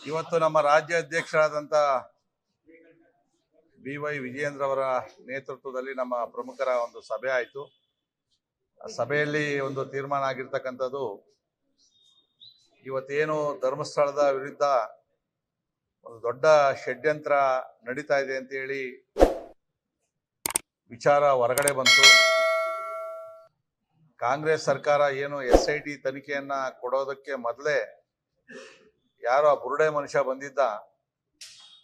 ಇವತ್ತು ನಮ್ಮ ರಾಜ್ಯ ಅಧ್ಯಕ್ಷರಾದಂಥ BY ವಿಜಯೇಂದ್ರ ಅವರ ನೇತೃತ್ವದಲ್ಲಿ ನಮ್ಮ ಪ್ರಮುಖರ ಒಂದು ಸಭೆ ಆಯಿತು. ಆ ಸಭೆಯಲ್ಲಿ ಒಂದು ತೀರ್ಮಾನ ಆಗಿರ್ತಕ್ಕಂಥದ್ದು, ಇವತ್ತೇನು ಧರ್ಮಸ್ಥಳದ ವಿರುದ್ಧ ಒಂದು ದೊಡ್ಡ ಷಡ್ಯಂತ್ರ ನಡೀತಾ ಇದೆ ಅಂತ ಹೇಳಿ ವಿಚಾರ ಹೊರಗಡೆ ಬಂತು. ಕಾಂಗ್ರೆಸ್ ಸರ್ಕಾರ ಏನು SIT ತನಿಖೆಯನ್ನ ಕೊಡೋದಕ್ಕೆ ಮೊದಲೇ ಯಾರೋ ಆ ಬುರುಡೆ ಮನುಷ್ಯ ಬಂದಿದ್ದ,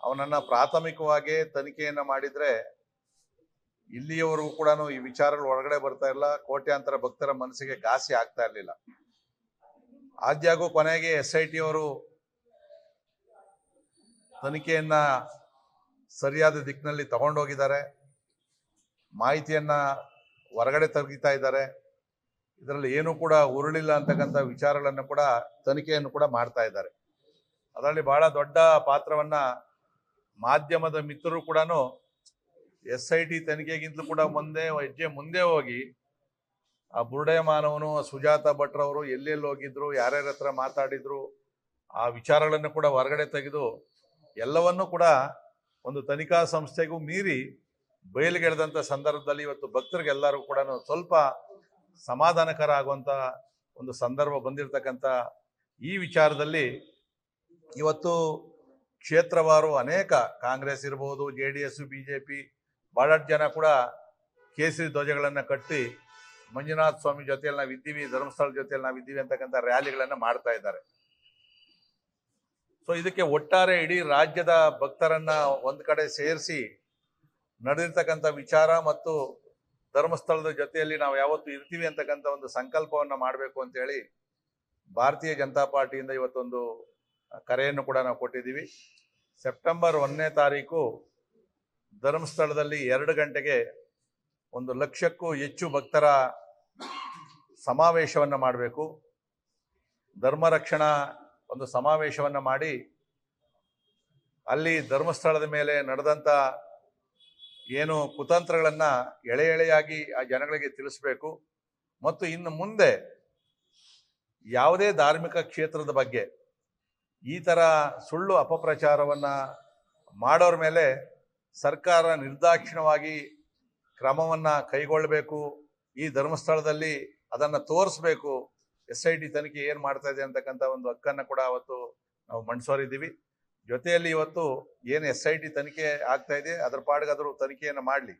ಅವನನ್ನ ಪ್ರಾಥಮಿಕವಾಗಿ ತನಿಖೆಯನ್ನ ಮಾಡಿದ್ರೆ ಇಲ್ಲಿಯವರೆಗೂ ಕೂಡ ಈ ವಿಚಾರಗಳು ಹೊರಗಡೆ ಬರ್ತಾ ಇಲ್ಲ, ಕೋಟ್ಯಾಂತರ ಭಕ್ತರ ಮನಸ್ಸಿಗೆ ಘಾಸಿ ಆಗ್ತಾ ಇರಲಿಲ್ಲ. ಆದ್ಯಾಗೂ ಕೊನೆಗೆ SIT ಅವರು ತನಿಖೆಯನ್ನ ಸರಿಯಾದ ದಿಕ್ಕಿನಲ್ಲಿ ತಗೊಂಡೋಗಿದ್ದಾರೆ, ಮಾಹಿತಿಯನ್ನ ಹೊರಗಡೆ ತೆಗಿತಾ ಇದ್ದಾರೆ. ಇದರಲ್ಲಿ ಏನೂ ಕೂಡ ಉರುಳಿಲ್ಲ ಅಂತಕ್ಕಂಥ ವಿಚಾರಗಳನ್ನು ಕೂಡ ತನಿಖೆಯನ್ನು ಕೂಡ ಮಾಡ್ತಾ ಇದ್ದಾರೆ. ಅದರಲ್ಲಿ ಬಹಳ ದೊಡ್ಡ ಪಾತ್ರವನ್ನ ಮಾಧ್ಯಮದ ಮಿತ್ರರು ಕೂಡ SIT ತನಿಖೆಗಿಂತಲೂ ಕೂಡ ಹೆಜ್ಜೆ ಮುಂದೆ ಹೋಗಿ ಆ ಬುರುಡೆ ಮಾನವನು ಸುಜಾತ ಭಟ್ರವರು ಎಲ್ಲೆಲ್ಲಿ ಹೋಗಿದ್ರು, ಯಾರ್ಯಾರ ಹತ್ರ ಮಾತಾಡಿದ್ರು, ಆ ವಿಚಾರಗಳನ್ನು ಕೂಡ ಹೊರಗಡೆ ತೆಗೆದು ಎಲ್ಲವನ್ನೂ ಕೂಡ ಒಂದು ತನಿಖಾ ಸಂಸ್ಥೆಗೂ ಮೀರಿ ಬಯಲಿಗೆಳೆದಂಥ ಸಂದರ್ಭದಲ್ಲಿ ಇವತ್ತು ಭಕ್ತರಿಗೆಲ್ಲರೂ ಕೂಡ ಸ್ವಲ್ಪ ಸಮಾಧಾನಕರ ಆಗುವಂಥ ಒಂದು ಸಂದರ್ಭ ಬಂದಿರತಕ್ಕಂಥ ಈ ವಿಚಾರದಲ್ಲಿ ಇವತ್ತು ಕ್ಷೇತ್ರವಾರು ಅನೇಕ ಕಾಂಗ್ರೆಸ್ ಇರ್ಬೋದು, JDS, BJP ಬಹಳಷ್ಟು ಜನ ಕೂಡ ಕೇಸರಿ ಧ್ವಜಗಳನ್ನು ಕಟ್ಟಿ ಮಂಜುನಾಥ ಸ್ವಾಮಿ ಜೊತೆಯಲ್ಲಿ ನಾವಿದ್ದೀವಿ, ಧರ್ಮಸ್ಥಳ ಜೊತೆಯಲ್ಲಿ ನಾವಿದ್ದೀವಿ ಅಂತಕ್ಕಂಥ ರ್ಯಾಲಿಗಳನ್ನು ಮಾಡ್ತಾ ಇದ್ದಾರೆ. ಸೊ ಇದಕ್ಕೆ ಒಟ್ಟಾರೆ ಇಡೀ ರಾಜ್ಯದ ಭಕ್ತರನ್ನ ಒಂದ್ ಕಡೆ ಸೇರಿಸಿ ನಡೆದಿರ್ತಕ್ಕಂಥ ವಿಚಾರ ಮತ್ತು ಧರ್ಮಸ್ಥಳದ ಜೊತೆಯಲ್ಲಿ ನಾವು ಯಾವತ್ತು ಇರ್ತೀವಿ ಅಂತಕ್ಕಂಥ ಒಂದು ಸಂಕಲ್ಪವನ್ನ ಮಾಡಬೇಕು ಅಂತ ಹೇಳಿ ಭಾರತೀಯ ಜನತಾ ಪಾರ್ಟಿಯಿಂದ ಇವತ್ತೊಂದು ಕರೆಯನ್ನು ಕೂಡ ನಾವು ಕೊಟ್ಟಿದ್ದೀವಿ. ಸೆಪ್ಟೆಂಬರ್ 1ನೇ ತಾರೀಕು ಧರ್ಮಸ್ಥಳದಲ್ಲಿ 2 ಗಂಟೆಗೆ 1 ಲಕ್ಷಕ್ಕೂ ಹೆಚ್ಚು ಭಕ್ತರ ಸಮಾವೇಶವನ್ನ ಮಾಡಬೇಕು. ಧರ್ಮ ರಕ್ಷಣಾ ಒಂದು ಸಮಾವೇಶವನ್ನ ಮಾಡಿ ಅಲ್ಲಿ ಧರ್ಮಸ್ಥಳದ ಮೇಲೆ ನಡೆದಂತ ಏನು ಕುತಂತ್ರಗಳನ್ನ ಎಳೆ ಎಳೆಯಾಗಿ ಆ ಜನಗಳಿಗೆ ತಿಳಿಸ್ಬೇಕು. ಮತ್ತು ಇನ್ನು ಮುಂದೆ ಯಾವುದೇ ಧಾರ್ಮಿಕ ಕ್ಷೇತ್ರದ ಬಗ್ಗೆ ಈ ತರ ಸುಳ್ಳು ಅಪಪ್ರಚಾರವನ್ನ ಮಾಡೋರ ಮೇಲೆ ಸರ್ಕಾರ ನಿರ್ದಾಕ್ಷಿಣ್ಯವಾಗಿ ಕ್ರಮವನ್ನ ಕೈಗೊಳ್ಳಬೇಕು. ಈ ಧರ್ಮಸ್ಥಳದಲ್ಲಿ ಅದನ್ನ ತೋರಿಸ್ಬೇಕು, SIT ತನಿಖೆ ಏನ್ ಮಾಡ್ತಾ ಇದೆ ಅಂತಕ್ಕಂಥ ಒಂದು ಹಕ್ಕನ್ನ ಕೂಡ ಅವತ್ತು ನಾವು ಮಂಡಿಸೋರಿದ್ದೀವಿ. ಜೊತೆಯಲ್ಲಿ ಇವತ್ತು ಏನು SIT ತನಿಖೆ ಆಗ್ತಾ ಇದೆ ಅದರ ಪಾಡಿಗಾದರೂ ತನಿಖೆಯನ್ನು ಮಾಡಲಿ.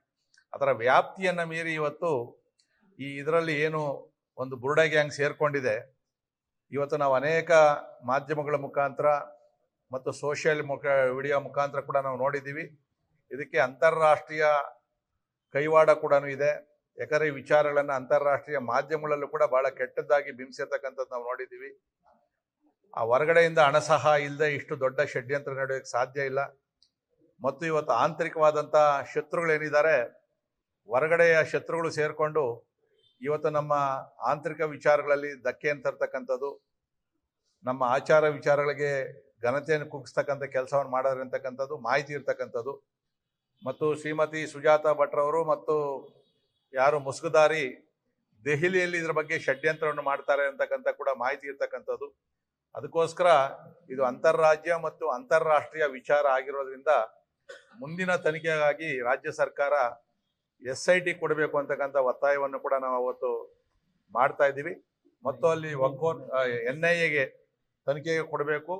ಅದರ ವ್ಯಾಪ್ತಿಯನ್ನ ಮೀರಿ ಇವತ್ತು ಇದರಲ್ಲಿ ಏನು ಒಂದು ಬುರುಡೆ ಗ್ಯಾಂಗ್ ಸೇರ್ಕೊಂಡಿದೆ, ಇವತ್ತು ನಾವು ಅನೇಕ ಮಾಧ್ಯಮಗಳ ಮುಖಾಂತರ ಮತ್ತು ಸೋಷಿಯಲ್ ವಿಡಿಯೋ ಮುಖಾಂತರ ಕೂಡ ನಾವು ನೋಡಿದ್ದೀವಿ. ಇದಕ್ಕೆ ಅಂತಾರಾಷ್ಟ್ರೀಯ ಕೈವಾಡ ಕೂಡ ಇದೆ. ಯಾಕಂದ್ರೆ ಈ ವಿಚಾರಗಳನ್ನ ಅಂತಾರಾಷ್ಟ್ರೀಯ ಮಾಧ್ಯಮಗಳಲ್ಲೂ ಕೂಡ ಬಹಳ ಕೆಟ್ಟದ್ದಾಗಿ ಬಿಂಬಿಸಿರ್ತಕ್ಕಂಥದ್ದು ನಾವು ನೋಡಿದ್ದೀವಿ. ಆ ಹೊರಗಡೆಯಿಂದ ಹಣ ಸಹ ಇಲ್ಲದೆ ಇಷ್ಟು ದೊಡ್ಡ ಷಡ್ಯಂತ್ರ ನಡೆಯೋಕ್ಕೆ ಸಾಧ್ಯ ಇಲ್ಲ. ಮತ್ತು ಇವತ್ತು ಆಂತರಿಕವಾದಂಥ ಶತ್ರುಗಳೇನಿದ್ದಾರೆ, ಹೊರಗಡೆಯ ಶತ್ರುಗಳು ಸೇರಿಕೊಂಡು ಇವತ್ತು ನಮ್ಮ ಆಂತರಿಕ ವಿಚಾರಗಳಲ್ಲಿ ಧಕ್ಕೆಯನ್ನು ತರ್ತಕ್ಕಂಥದ್ದು, ನಮ್ಮ ಆಚಾರ ವಿಚಾರಗಳಿಗೆ ಘನತೆಯನ್ನು ಕುಗ್ಸ್ತಕ್ಕಂಥ ಕೆಲಸವನ್ನು ಮಾಡೋರು ಅಂತಕ್ಕಂಥದ್ದು ಮಾಹಿತಿ ಇರ್ತಕ್ಕಂಥದ್ದು. ಮತ್ತು ಶ್ರೀಮತಿ ಸುಜಾತ ಭಟ್ರವರು ಮತ್ತು ಯಾರು ಮುಸುಗುದಾರಿ ದೆಹಲಿಯಲ್ಲಿ ಇದರ ಬಗ್ಗೆ ಷಡ್ಯಂತ್ರವನ್ನು ಮಾಡ್ತಾರೆ ಅಂತಕ್ಕಂಥ ಕೂಡ ಮಾಹಿತಿ ಇರ್ತಕ್ಕಂಥದ್ದು. ಅದಕ್ಕೋಸ್ಕರ ಇದು ಅಂತಾರಾಜ್ಯ ಮತ್ತು ಅಂತಾರಾಷ್ಟ್ರೀಯ ವಿಚಾರ ಆಗಿರೋದ್ರಿಂದ ಮುಂದಿನ ತನಿಖೆಗಾಗಿ ರಾಜ್ಯ ಸರ್ಕಾರ SIT ಕೊಡಬೇಕು ಅಂತಕ್ಕಂಥ ಒತ್ತಾಯವನ್ನು ಕೂಡ ನಾವು ಅವತ್ತು ಮಾಡ್ತಾ ಇದ್ದೀವಿ. ಮತ್ತು ಅಲ್ಲಿ NIAಗೆ ತನಿಖೆಗೆ ಕೊಡಬೇಕು.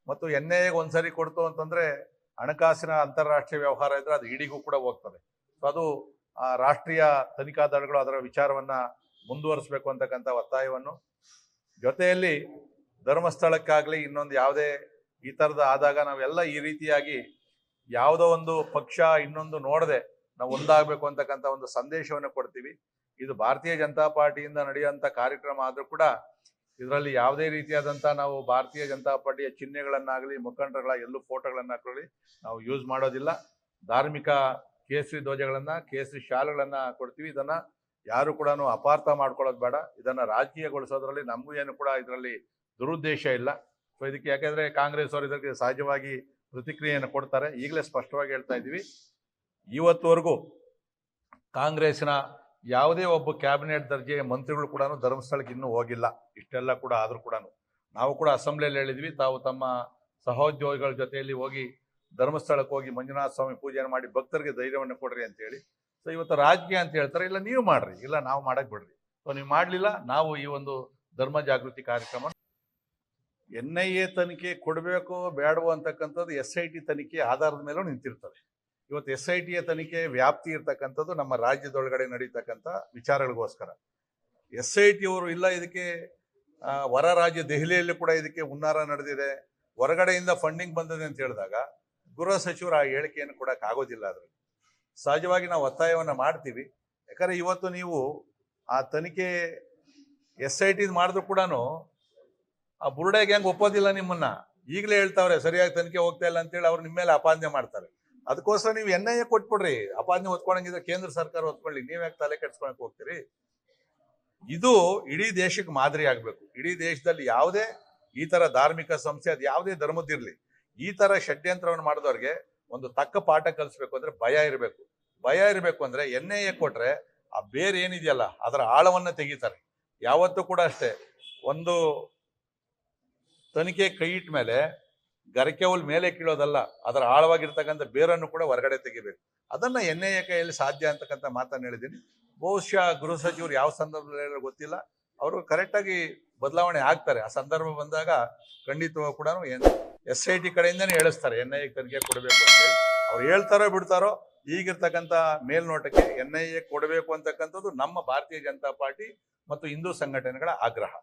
ಮತ್ತು NIAಗೆ ಒಂದ್ಸರಿ ಕೊಡ್ತು ಅಂತಂದ್ರೆ ಹಣಕಾಸಿನ ಅಂತಾರಾಷ್ಟ್ರೀಯ ವ್ಯವಹಾರ ಇದ್ರೆ ಅದು ಇಡಿಗೂ ಕೂಡ ಹೋಗ್ತದೆ. ಸೊ ಅದು ರಾಷ್ಟ್ರೀಯ ತನಿಖಾ ದಳಗಳು ಅದರ ವಿಚಾರವನ್ನ ಮುಂದುವರಿಸಬೇಕು ಅಂತಕ್ಕಂಥ ಒತ್ತಾಯವನ್ನು, ಜೊತೆಯಲ್ಲಿ ಧರ್ಮಸ್ಥಳಕ್ಕಾಗ್ಲಿ ಇನ್ನೊಂದು ಯಾವುದೇ ಈ ಥರದ ಆದಾಗ ನಾವೆಲ್ಲ ಈ ರೀತಿಯಾಗಿ ಯಾವುದೋ ಒಂದು ಪಕ್ಷ ಇನ್ನೊಂದು ನೋಡದೆ ನಾವು ಒಂದಾಗಬೇಕು ಅಂತಕ್ಕಂಥ ಒಂದು ಸಂದೇಶವನ್ನು ಕೊಡ್ತೀವಿ. ಇದು ಭಾರತೀಯ ಜನತಾ ಪಾರ್ಟಿಯಿಂದ ನಡೆಯುವಂಥ ಕಾರ್ಯಕ್ರಮ ಆದರೂ ಕೂಡ ಇದರಲ್ಲಿ ಯಾವುದೇ ರೀತಿಯಾದಂಥ ನಾವು ಭಾರತೀಯ ಜನತಾ ಪಾರ್ಟಿಯ ಚಿಹ್ನೆಗಳನ್ನಾಗಲಿ ಮುಖಂಡರುಗಳ ಎಲ್ಲೂ ಫೋಟೋಗಳನ್ನ ಹಾಕೊಳ್ಳಿ ನಾವು ಯೂಸ್ ಮಾಡೋದಿಲ್ಲ. ಧಾರ್ಮಿಕ ಕೇಸರಿ ಧ್ವಜಗಳನ್ನ, ಕೇಸರಿ ಶಾಲುಗಳನ್ನ ಕೊಡ್ತೀವಿ. ಇದನ್ನ ಯಾರು ಕೂಡ ಅಪಾರ್ಥ ಮಾಡ್ಕೊಳ್ಳೋದು ಬೇಡ. ಇದನ್ನ ರಾಜಕೀಯಗೊಳಿಸೋದ್ರಲ್ಲಿ ನಮಗೂ ಏನು ಕೂಡ ಇದರಲ್ಲಿ ದುರುದ್ದೇಶ ಇಲ್ಲ. ಸೊ ಇದಕ್ಕೆ ಯಾಕೆಂದ್ರೆ ಕಾಂಗ್ರೆಸ್ ಅವರು ಇದಕ್ಕೆ ಸಹಜವಾಗಿ ಪ್ರತಿಕ್ರಿಯೆಯನ್ನು ಕೊಡ್ತಾರೆ. ಈಗಲೇ ಸ್ಪಷ್ಟವಾಗಿ ಹೇಳ್ತಾ ಇದ್ದೀವಿ, ಇವತ್ತುವರೆಗೂ ಕಾಂಗ್ರೆಸ್ನ ಯಾವುದೇ ಒಬ್ಬ ಕ್ಯಾಬಿನೆಟ್ ದರ್ಜೆಯ ಮಂತ್ರಿಗಳು ಕೂಡ ಧರ್ಮಸ್ಥಳಕ್ಕೆ ಇನ್ನೂ ಹೋಗಿಲ್ಲ. ಇಷ್ಟೆಲ್ಲ ಕೂಡ ಆದರೂ ಕೂಡ ನಾವು ಕೂಡ ಅಸೆಂಬ್ಲಿಯಲ್ಲಿ ಹೇಳಿದ್ವಿ, ತಾವು ತಮ್ಮ ಸಹೋದ್ಯೋಗಿಗಳ ಜೊತೆಯಲ್ಲಿ ಹೋಗಿ ಧರ್ಮಸ್ಥಳಕ್ಕೆ ಹೋಗಿ ಮಂಜುನಾಥ ಸ್ವಾಮಿ ಪೂಜೆಯನ್ನು ಮಾಡಿ ಭಕ್ತರಿಗೆ ಧೈರ್ಯವನ್ನು ಕೊಡ್ರಿ ಅಂತೇಳಿ. ಸೊ ಇವತ್ತು ರಾಜಕೀಯ ಅಂತ ಹೇಳ್ತಾರೆ, ಇಲ್ಲ ನೀವು ಮಾಡ್ರಿ, ಇಲ್ಲ ನಾವು ಮಾಡಕ್ ಬಿಡ್ರಿ. ಸೊ ನೀವು ಮಾಡಲಿಲ್ಲ, ನಾವು ಈ ಒಂದು ಧರ್ಮ ಜಾಗೃತಿ ಕಾರ್ಯಕ್ರಮ NIA ತನಿಖೆ ಕೊಡಬೇಕೋ ಬೇಡವೋ ಅಂತಕ್ಕಂಥದ್ದು SIT ತನಿಖೆ ಆಧಾರದ ಮೇಲೂ ನಿಂತಿರ್ತದೆ. ಇವತ್ತು SITಯ ತನಿಖೆ ವ್ಯಾಪ್ತಿ ಇರ್ತಕ್ಕಂಥದ್ದು ನಮ್ಮ ರಾಜ್ಯದೊಳಗಡೆ ನಡೀತಕ್ಕಂಥ ವಿಚಾರಗಳಿಗೋಸ್ಕರ. SIT ಅವರು ಇಲ್ಲ ಇದಕ್ಕೆ ಹೊರ ರಾಜ್ಯ ದೆಹಲಿಯಲ್ಲಿ ಕೂಡ ಇದಕ್ಕೆ ಹುನ್ನಾರ ನಡೆದಿದೆ, ಹೊರಗಡೆಯಿಂದ ಫಂಡಿಂಗ್ ಬಂದಿದೆ ಅಂತ ಹೇಳಿದಾಗ ಗೃಹ ಸಚಿವರು ಆ ಹೇಳಿಕೆಯನ್ನು ಕೊಡಕ್ಕೆ ಆಗೋದಿಲ್ಲ. ಅದ್ರಲ್ಲಿ ಸಹಜವಾಗಿ ನಾವು ಒತ್ತಾಯವನ್ನು ಮಾಡ್ತೀವಿ. ಯಾಕಂದ್ರೆ ಇವತ್ತು ನೀವು ಆ ತನಿಖೆ SIT ಮಾಡಿದ್ರು ಕೂಡ ಆ ಬುರುಡೆ ಗ್ಯಾಂಗ್ ಒಪ್ಪೋದಿಲ್ಲ ನಿಮ್ಮನ್ನ. ಈಗಲೇ ಹೇಳ್ತಾವ್ರೆ ಸರಿಯಾಗಿ ತನಿಖೆ ಹೋಗ್ತಾ ಇಲ್ಲ ಅಂತೇಳಿ ಅವ್ರು ನಿಮ್ಮ ಮೇಲೆ ಅಪಾದನೆ ಮಾಡ್ತಾರೆ. ಅದಕ್ಕೋಸ್ಕರ ನೀವು NIA ಕೊಟ್ಬಿಡ್ರಿ. ಅಪಾದನೆ ಹೊತ್ಕೊಳಂಗಿದ್ರೆ ಕೇಂದ್ರ ಸರ್ಕಾರ ಹೊತ್ಕೊಳ್ಳಿ, ನೀವ್ಯಾಕೆ ತಲೆ ಕೆಡ್ಸ್ಕೊಳಕ್ ಹೋಗ್ತೀರಿ? ಇದು ಇಡೀ ದೇಶಕ್ಕೆ ಮಾದರಿ ಆಗ್ಬೇಕು. ಇಡೀ ದೇಶದಲ್ಲಿ ಯಾವುದೇ ಈ ತರ ಧಾರ್ಮಿಕ ಸಂಸ್ಥೆ, ಅದು ಯಾವುದೇ ಧರ್ಮದಿರ್ಲಿ, ಈ ತರ ಷಡ್ಯಂತ್ರವನ್ನು ಮಾಡಿದವ್ರಿಗೆ ಒಂದು ತಕ್ಕ ಪಾಠ ಕಲಿಸ್ಬೇಕು ಅಂದ್ರೆ ಭಯ ಇರಬೇಕು. ಭಯ ಇರಬೇಕು ಅಂದ್ರೆ NIA ಕೊಟ್ರೆ ಆ ಬೇರೆ ಏನಿದೆಯಲ್ಲ ಅದರ ಆಳವನ್ನ ತೆಗಿತಾರೆ. ಯಾವತ್ತೂ ಕೂಡ ಅಷ್ಟೇ, ಒಂದು ತನಿಖೆ ಕೈ ಇಟ್ಟ ಮೇಲೆ ಗರಕೆ ಹುಲ್ ಮೇಲೆ ಕೀಳೋದಲ್ಲ, ಅದರ ಆಳವಾಗಿರ್ತಕ್ಕಂಥ ಬೇರನ್ನು ಕೂಡ ಹೊರಗಡೆ ತೆಗಿಬೇಕು. ಅದನ್ನ NIA ಕೈಯಲ್ಲಿ ಸಾಧ್ಯ ಅಂತಕ್ಕಂಥ ಮಾತನ್ನು ಹೇಳಿದ್ದೀನಿ. ಬಹುಶಃ ಗೃಹ ಸಚಿವರು ಯಾವ ಸಂದರ್ಭದಲ್ಲಿ ಗೊತ್ತಿಲ್ಲ, ಅವರು ಕರೆಕ್ಟಾಗಿ ಬದಲಾವಣೆ ಆಗ್ತಾರೆ. ಆ ಸಂದರ್ಭ ಬಂದಾಗ ಖಂಡಿತವಾಗಿ ಕೂಡ SIT ಕಡೆಯಿಂದನೇ ಹೇಳಿಸ್ತಾರೆ NIA ತನಿಖೆ ಕೊಡಬೇಕು ಅಂತೇಳಿ. ಅವ್ರು ಹೇಳ್ತಾರೋ ಬಿಡ್ತಾರೋ, ಈಗಿರ್ತಕ್ಕಂಥ ಮೇಲ್ನೋಟಕ್ಕೆ NIA ಕೊಡಬೇಕು ಅಂತಕ್ಕಂಥದ್ದು ನಮ್ಮ ಭಾರತೀಯ ಜನತಾ ಪಾರ್ಟಿ ಮತ್ತು ಹಿಂದೂ ಸಂಘಟನೆಗಳ ಆಗ್ರಹ.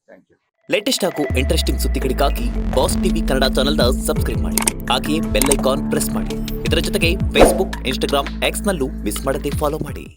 Thank you. ಲೇಟೆಸ್ಟ್ ಹಾಗೂ ಇಂಟ್ರೆಸ್ಟಿಂಗ್ ಸುದ್ದಿಗಳಿಗಾಗಿ ಬಾಸ್ ಟಿವಿ ಕನ್ನಡ ಚಾನೆಲ್ನ ಸಬ್ಸ್ಕ್ರೈಬ್ ಮಾಡಿ. ಹಾಗೆಯೇ ಬೆಲ್ ಐಕಾನ್ ಪ್ರೆಸ್ ಮಾಡಿ. ಇದರ ಜೊತೆಗೆ ಫೇಸ್ಬುಕ್, ಇನ್ಸ್ಟಾಗ್ರಾಮ್, ಎಕ್ಸ್ನಲ್ಲೂ ಮಿಸ್ ಮಾಡದೆ ಫಾಲೋ ಮಾಡಿ.